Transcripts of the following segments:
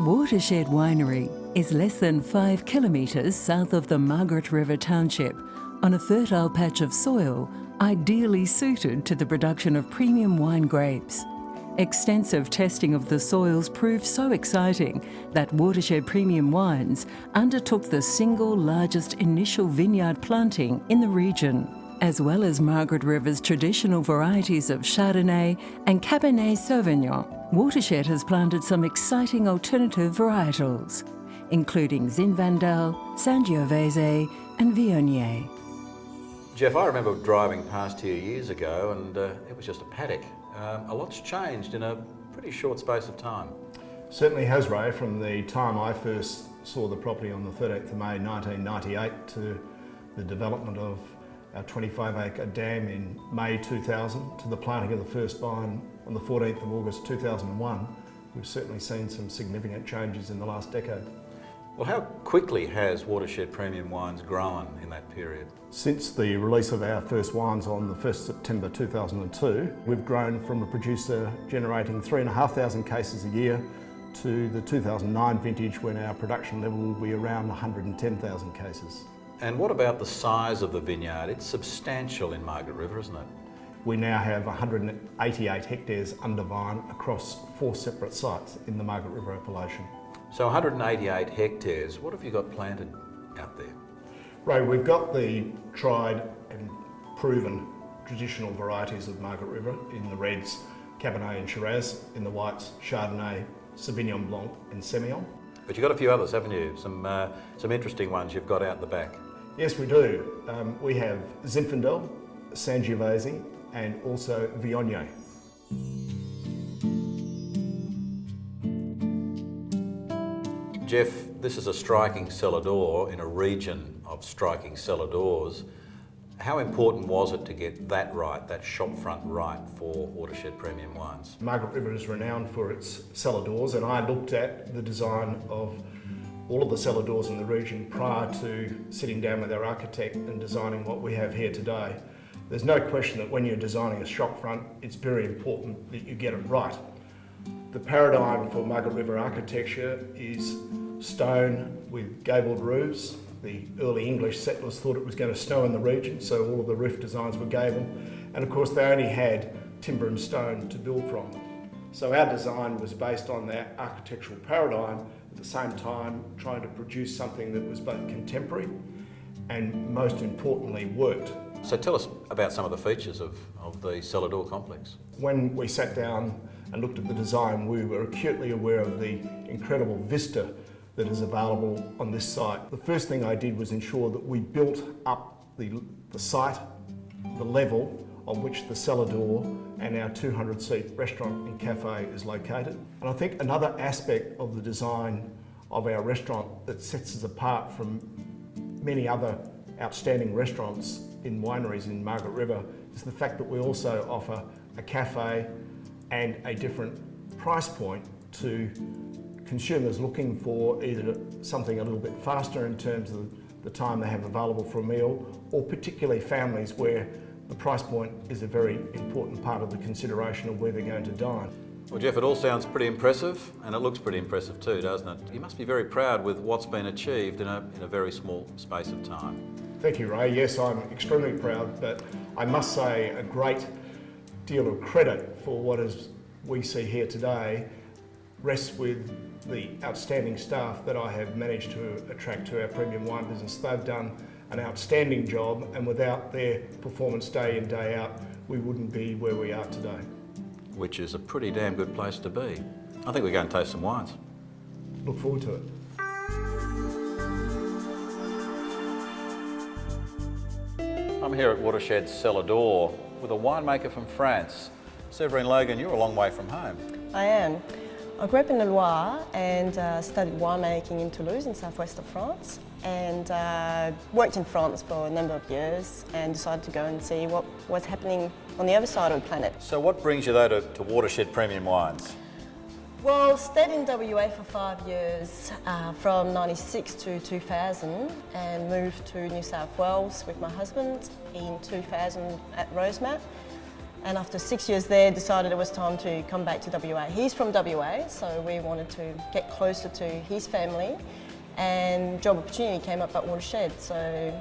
Watershed Winery is less than 5 kilometres south of the Margaret River Township on a fertile patch of soil ideally suited to the production of premium wine grapes. Extensive testing of the soils proved so exciting that Watershed Premium Wines undertook the single largest initial vineyard planting in the region. As well as Margaret River's traditional varieties of Chardonnay and Cabernet Sauvignon, Watershed has planted some exciting alternative varietals, including Zinfandel, Sangiovese and Viognier. Jeff, I remember driving past here years ago and it was just a paddock. A lot's changed in a pretty short space of time. Certainly has, Ray, from the time I first saw the property on the 13th of May 1998 to the development of our 25-acre dam in May 2000 to the planting of the first vine on the 14th of August 2001. We've certainly seen some significant changes in the last decade. Well, how quickly has Watershed Premium Wines grown in that period? Since the release of our first wines on the 1st September 2002, we've grown from a producer generating 3,500 cases a year to the 2009 vintage when our production level will be around 110,000 cases. And what about the size of the vineyard? It's substantial in Margaret River, isn't it? We now have 188 hectares under vine across 4 separate sites in the Margaret River appellation. So 188 hectares, what have you got planted out there? Ray, we've got the tried and proven traditional varieties of Margaret River in the reds, Cabernet and Shiraz, in the whites, Chardonnay, Sauvignon Blanc and Semillon. But you've got a few others, haven't you? Some interesting ones you've got out the back. Yes, we do. We have Zinfandel, Sangiovese and also Viognier. Jeff, this is a striking cellar door in a region of striking cellar doors. How important was it to get that right, that shop front right for Watershed Premium Wines? Margaret River is renowned for its cellar doors, and I looked at the design of all of the cellar doors in the region prior to sitting down with our architect and designing what we have here today. There's no question that when you're designing a shop front, it's very important that you get it right. The paradigm for Margaret River architecture is stone with gabled roofs. The early English settlers thought it was going to snow in the region, so all of the roof designs were gabled. And of course, they only had timber and stone to build from. So our design was based on that architectural paradigm, at the same time trying to produce something that was both contemporary and, most importantly, worked. So tell us about some of the features of the cellar door complex. When we sat down and looked at the design, we were acutely aware of the incredible vista that is available on this site. The first thing I did was ensure that we built up the site, the level on which the cellar door and our 200-seat restaurant and cafe is located. And I think another aspect of the design of our restaurant that sets us apart from many other outstanding restaurants in wineries in Margaret River is the fact that we also offer a cafe and a different price point to consumers looking for either something a little bit faster in terms of the time they have available for a meal, or particularly families where the price point is a very important part of the consideration of where they're going to dine. Well, Jeff, it all sounds pretty impressive, and it looks pretty impressive too, doesn't it? You must be very proud with what's been achieved in a very small space of time. Thank you, Ray. Yes, I'm extremely proud, but I must say a great deal of credit for what we see here today rests with the outstanding staff that I have managed to attract to our premium wine business. They've done an outstanding job, and without their performance day in, day out, we wouldn't be where we are today. Which is a pretty damn good place to be. I think we're going to taste some wines. Look forward to it. I'm here at Watershed Cellar Door with a winemaker from France. Séverine Logan, you're a long way from home. I am. I grew up in the Loire and studied winemaking in Toulouse in southwest of France, and worked in France for a number of years and decided to go and see what was happening on the other side of the planet. So what brings you though to Watershed Premium Wines? Well, stayed in WA for 5 years, from 96 to 2000, and moved to New South Wales with my husband in 2000 at Rosemount. And after 6 years there, decided it was time to come back to WA. He's from WA, so we wanted to get closer to his family, and job opportunity came up at Watershed. So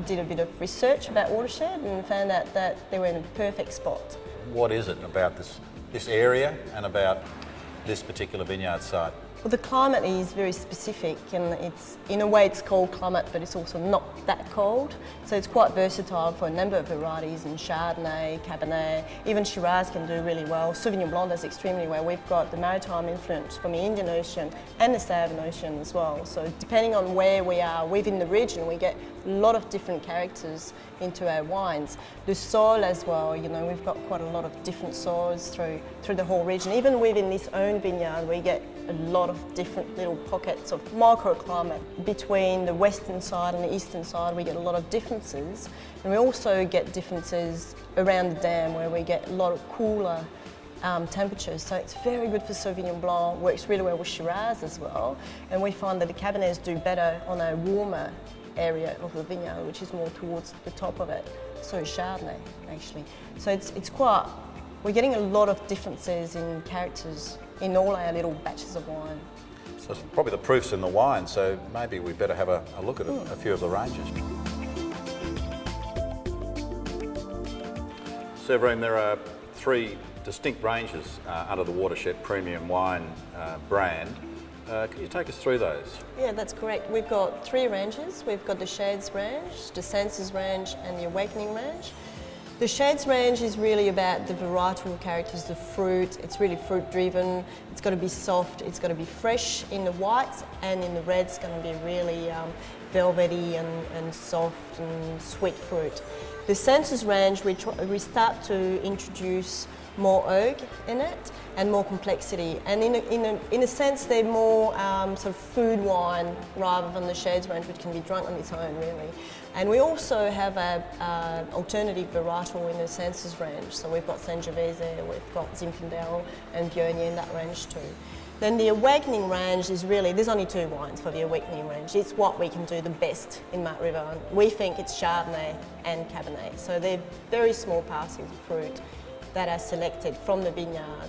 did a bit of research about Watershed and found out that they were in a perfect spot. What is it about this area and about this particular vineyard site? Well, the climate is very specific, and it's, in a way, it's cold climate, but it's also not that cold. So it's quite versatile for a number of varieties, and Chardonnay, Cabernet, even Shiraz can do really well. Sauvignon Blanc does extremely well. We've got the maritime influence from the Indian Ocean and the Southern Ocean as well. So depending on where we are within the region, we get a lot of different characters into our wines. The soil as well, you know, we've got quite a lot of different soils through the whole region. Even within this own vineyard, we get a lot of different little pockets of microclimate. Between the western side and the eastern side, we get a lot of differences. And we also get differences around the dam, where we get a lot of cooler temperatures. So it's very good for Sauvignon Blanc, works really well with Shiraz as well. And we find that the Cabernets do better on a warmer area of the vineyard, which is more towards the top of it. So Chardonnay, actually. So it's quite, we're getting a lot of differences in characters in all our little batches of wine. So it's probably the proof's in the wine, so maybe we better have a look at a few of the ranges. Severine, there are 3 distinct ranges under the Watershed Premium Wine brand. Can you take us through those? Yeah, that's correct. We've got 3 ranges. We've got the Shades range, the Senses range, and the Awakening range. The Shades range is really about the varietal characters, the fruit. It's really fruit driven. It's got to be soft, it's got to be fresh in the whites, and in the reds it's going to be really velvety and soft and sweet fruit. The Senses range, we start to introduce more oak in it and more complexity, and in a sense they're more sort of food wine rather than the Shades range, which can be drunk on its own really. And we also have an alternative varietal in the Senses range, so we've got Sangiovese, we've got Zinfandel and Viognier in that range too. Then the Awakening range is really, there's only 2 wines for the Awakening range. It's what we can do the best in Mount River, and we think it's Chardonnay and Cabernet. So they're very small parcels of fruit that are selected from the vineyard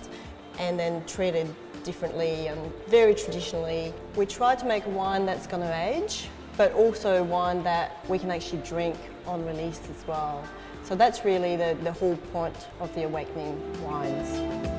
and then treated differently and very traditionally. We try to make a wine that's going to age, but also wine that we can actually drink on release as well. So that's really the whole point of the Awakening wines.